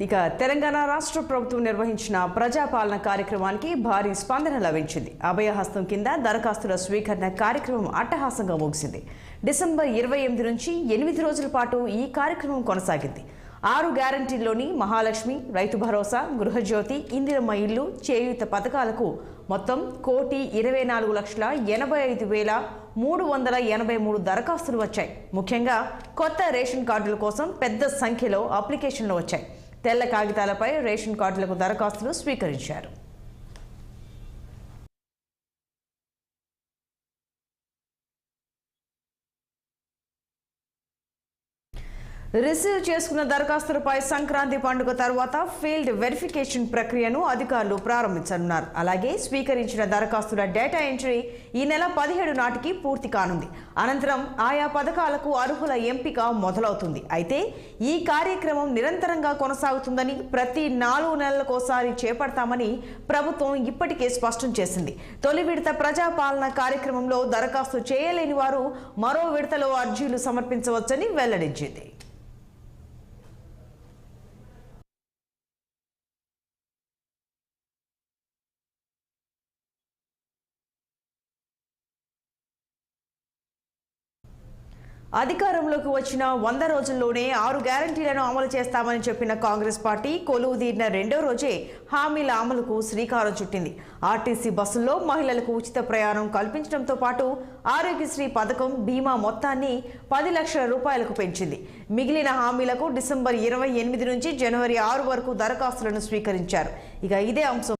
ఇక తెలంగాణ రాష్ట్ర ప్రభుత్వం నిర్వహించిన ప్రజాపాలన కార్యక్రమానికి భారీ స్పందన లభించింది. అభయహస్తం కింద దరఖాస్తుల స్వీకరణ కార్యక్రమం అట్టహాసంగా ముగిసింది. డిసెంబర్ 28 నుంచి 8 రోజుల పాటు ఈ కార్యక్రమం కొనసాగింది. 6 గ్యారంటీల్లోని మహాలక్ష్మి, రైతు భరోసా, గృహజ్యోతి, ఇందిరమ్మ ఇల్లు, చేయూత పథకాలకు మొత్తం 1,24,85,383 దరఖాస్తులు వచ్చాయి. ముఖ్యంగా కొత్త రేషన్ కార్డుల కోసం పెద్ద సంఖ్యలో అప్లికేషన్లు వచ్చాయి. తెల్ల కాగితాలపై రేషన్ కార్డులకు దరఖాస్తులు స్వీకరించారు. రిసీవ్ చేసుకున్న దరఖాస్తులపై సంక్రాంతి పండుగ తర్వాత ఫీల్డ్ వెరిఫికేషన్ ప్రక్రియను అధికారులు ప్రారంభించనున్నారు. అలాగే స్వీకరించిన దరఖాస్తుల డేటా ఎంట్రీ ఈ నెల 17 నాటికి పూర్తి కానుంది. అనంతరం ఆయా పథకాలకు అర్హుల ఎంపిక మొదలవుతుంది. అయితే ఈ కార్యక్రమం నిరంతరంగా కొనసాగుతుందని, ప్రతి 4 నెలలకోసారి చేపడతామని ప్రభుత్వం ఇప్పటికే స్పష్టం చేసింది. తొలి విడత ప్రజాపాలన కార్యక్రమంలో దరఖాస్తు చేయలేని వారు మరో విడతలో అర్జీలు సమర్పించవచ్చని వెల్లడించింది. అధికారంలోకి వచ్చిన 100 రోజుల్లోనే 6 గ్యారంటీలను అమలు చేస్తామని చెప్పిన కాంగ్రెస్ పార్టీ కొలువుదీరిన 2వ రోజే హామీల అమలుకు శ్రీకారం చుట్టింది. ఆర్టీసీ బస్సుల్లో మహిళలకు ఉచిత ప్రయాణం కల్పించడంతో పాటు ఆరోగ్యశ్రీ పథకం బీమా మొత్తాన్ని 10 లక్షల రూపాయలకు పెంచింది. మిగిలిన హామీలకు డిసెంబర్ 28 నుంచి జనవరి 6 వరకు దరఖాస్తులను స్వీకరించారు. ఇక ఇదే అంశం